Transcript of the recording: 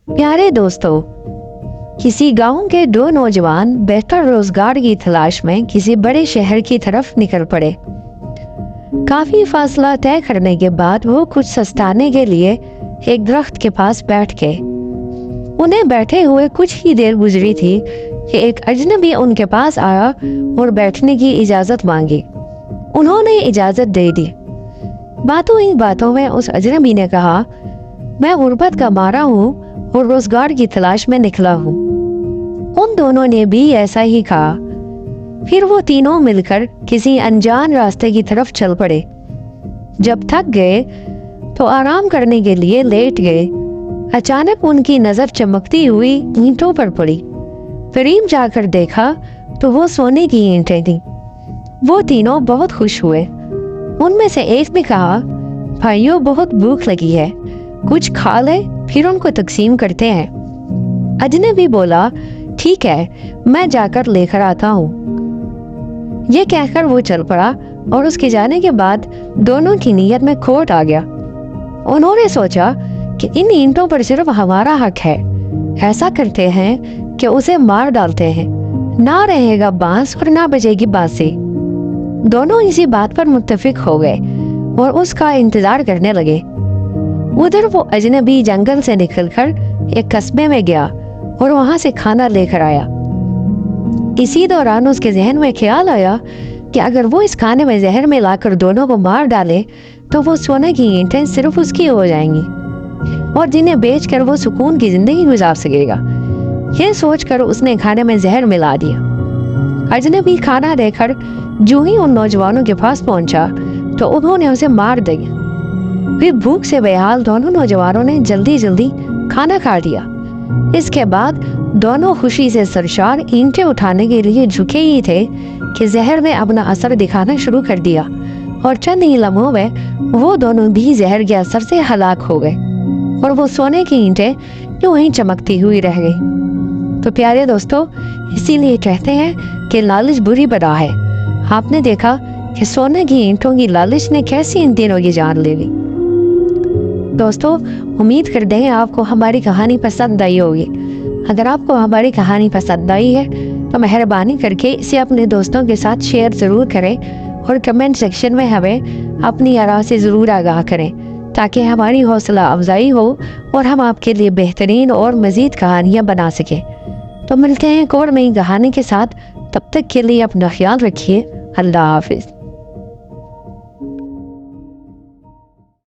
प्यारे दोस्तों, किसी गांव के दो नौजवान बेहतर रोजगार की तलाश में किसी बड़े शहर की तरफ निकल पड़े। काफी फासला तय करने के बाद वो कुछ सस्ताने के लिए एक दरख्त के पास बैठ गए। उन्हें बैठे हुए कुछ ही देर गुजरी थी कि एक अजनबी उनके पास आया और बैठने की इजाजत मांगी। उन्होंने इजाजत दे दी। बातों ही बातों में उस अजनबी ने कहा, मैं गुर्बत का मारा हूँ और रोजगार की तलाश में निकला हूँ। उन दोनों ने भी ऐसा ही कहा। फिर वो तीनों मिलकर किसी अनजान रास्ते की तरफ चल पड़े। जब थक गए तो आराम करने के लिए लेट गए। अचानक उनकी नजर चमकती हुई ईंटों पर पड़ी। करीब जाकर देखा तो वो सोने की ईंटें थीं। वो तीनों बहुत खुश हुए। उनमें से एक ने कहा, भाइयों बहुत भूख लगी है, कुछ खा ले फिर उनको तकसीम करते हैं। अजनबी बोला, ठीक है, मैं जाकर लेकर आता हूँ। ये कहकर वो चल पड़ा और उसके जाने के बाद दोनों की नीयत में खोट आ गया। उन्होंने सोचा कि इन ईंटों पर सिर्फ हमारा हक है। ऐसा करते हैं कि उसे मार डालते हैं, ना रहेगा बांस और ना बजेगी बांसी। दोनों इसी बात पर मुत्तफिक हो गए और उसका इंतजार करने लगे। उधर वो अजनबी जंगल से निकलकर एक कस्बे में गया और वहां से खाना लेकर आया। इसी दौरान उसके जहन में ख्याल आया कि अगर वो इस खाने में जहर मिलाकर दोनों को मार डाले तो वो सोने की ईंटें सिर्फ उसकी हो जाएंगी और जिन्हें बेचकर वो सुकून की जिंदगी गुजार सकेगा। ये सोचकर उसने खाने में जहर मिला दिया। अजनबी खाना देकर जो ही उन नौजवानों के पास पहुंचा तो उन्होंने उसे मार दिया। फिर भूख से बेहाल दोनों नौजवानों ने जल्दी जल्दी खाना खा लिया। इसके बाद दोनों खुशी से सरशार ईंटें उठाने के लिए झुके ही थे कि जहर ने अपना असर दिखाना शुरू कर दिया और चंद ही लम्हों में वो दोनों भी जहर के असर से हलाक हो गए और वो सोने की ईंटें यूं ही चमकती हुई रह गई। तो प्यारे दोस्तों, इसीलिए कहते हैं कि लालच बुरी बला है। आपने देखा कि सोने की ईंटों की लालच ने कैसी इन तीनों की जान ले ली। दोस्तों, उम्मीद करते हैं आपको हमारी कहानी पसंद आई होगी। अगर आपको हमारी कहानी पसंद आई है तो मेहरबानी करके इसे अपने दोस्तों के साथ शेयर ज़रूर करें और कमेंट सेक्शन में हमें अपनी आराह से ज़रूर आगाह करें ताकि हमारी हौसला अफजाई हो और हम आपके लिए बेहतरीन और मज़ीद कहानियाँ बना सकें। तो मिलते हैं एक और नई कहानी के साथ। तब तक के लिए अपना ख्याल रखिए। अल्लाह हाफिज़।